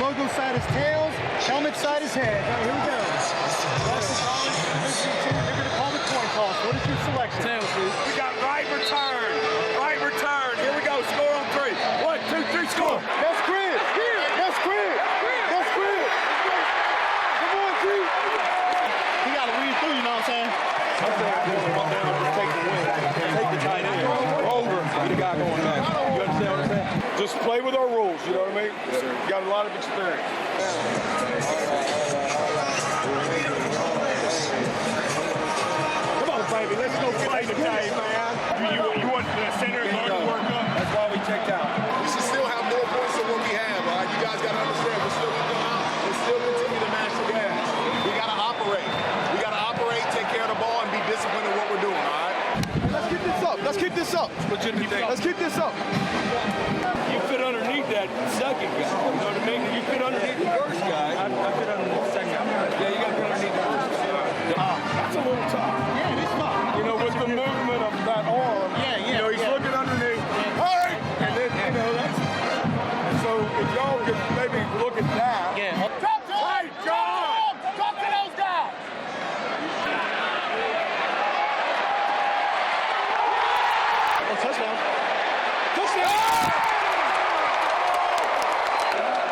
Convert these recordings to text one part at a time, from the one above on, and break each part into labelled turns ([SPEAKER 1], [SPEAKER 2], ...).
[SPEAKER 1] logo side is tails, helmet side is head. All right, here we go. They're going to call the coin toss. What is your selection?
[SPEAKER 2] Tails, dude. We got right return. Right return. Here we go. Score on 3. 1, 2, 3, score.
[SPEAKER 1] That's Chris. That's Chris. That's Chris. Come on, G. He got to read through, you know what I'm saying?
[SPEAKER 2] I'm saying go down, just take the win. Take the tight end. Over. Be the guy going back. You understand what I'm saying? Just play with our rules, you know what I mean? Yes, you got a lot of experience. Come on, baby. Let's go play today, man. You want the center guard to work up? That's why we checked out.
[SPEAKER 3] We should still have more points than what we have, all right? You guys got to understand, we're still going to come out and still continue to match the gas. We got to operate. We got to operate, take care of the ball, and be disciplined in what we're doing, all right?
[SPEAKER 1] Let's keep this up. Let's keep this up. Let's keep this up.
[SPEAKER 2] You fit underneath that second guy. You know what I mean? You fit underneath the first guy. I fit underneath the second guy. Yeah, you got to fit underneath the first guy. That's a little tough.
[SPEAKER 1] Yeah, it's tough.
[SPEAKER 2] You know, with the movement of that arm. You know, he's looking underneath. Hey! And then, you know, that's... So if y'all could maybe look at that.
[SPEAKER 1] Yeah.
[SPEAKER 2] Talk to him! Hey, John!
[SPEAKER 1] Talk to those guys! Oh, touchdown. Touchdown!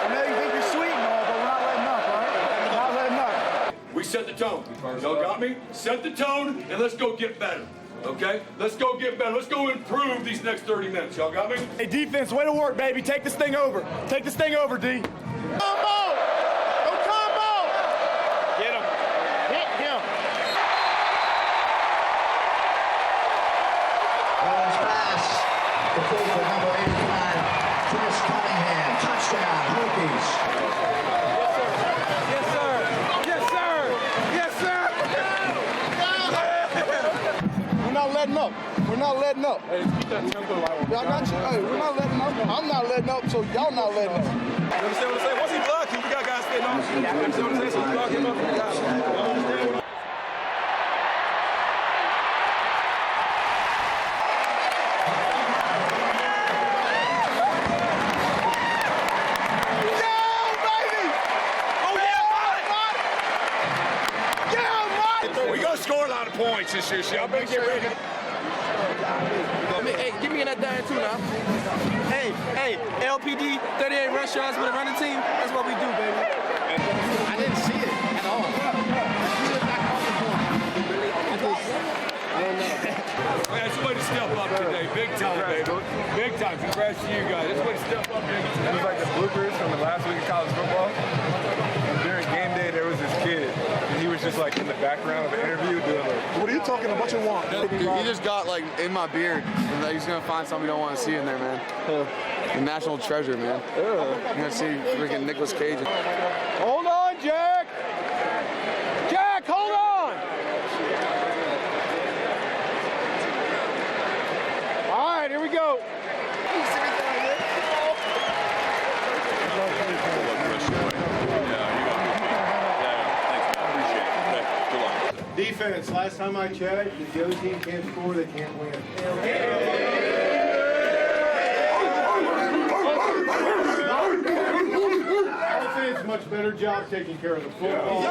[SPEAKER 1] I know you think you're sweet and all, but we're not letting up, all right? We're not letting up.
[SPEAKER 2] We set the tone. Y'all got me? Set the tone, and let's go get better. Okay? Let's go get better. Let's go improve these next 30 minutes. Y'all got me?
[SPEAKER 1] Hey, defense, way to work, baby. Take this thing over. Take this thing over, D. Combo! Go combo!
[SPEAKER 2] Get him.
[SPEAKER 1] Hit him.
[SPEAKER 4] Ball's pass. Complete to number 85, Chris Cunningham. Touchdown, Hokies.
[SPEAKER 2] Yes, sir. Yes, sir. Yes, sir.
[SPEAKER 1] We're not letting up. We're not letting up.
[SPEAKER 2] Hey, keep that tempo light.
[SPEAKER 1] Y'all got you. Hey, we're not letting up. I'm not letting up, so y'all not letting up.
[SPEAKER 2] You understand what I'm saying? Once he blocks, we got guys staying on. You understand what I'm saying? So we block him up, we got him. We're going to score a lot of points this year, y'all better get ready.
[SPEAKER 5] Hey, give me that down too now. Hey, LPD, 38 restaurants with a running team. That's what we do, baby.
[SPEAKER 4] I didn't see it at all.
[SPEAKER 2] Man, it's a way to step up today. Big time, baby. Big time. Congrats to you guys. It's a way to step up big time.
[SPEAKER 6] It was like the bloopers from the last week of college football. And during game day, there was this kid, and he was just like in the background of the interview doing like, "What are you talking about? What you want?"
[SPEAKER 5] Dude, he just got like in my beard. And, like, he's gonna find something you don't want to see in there, man. The national treasure, man. You're gonna see freaking Nicolas Cage.
[SPEAKER 1] Hold on, Jack. Jack, hold on. All right, here we go. Defense, last time I checked, if the other team can't score, they can't win. Offense, much better job taking care of the football.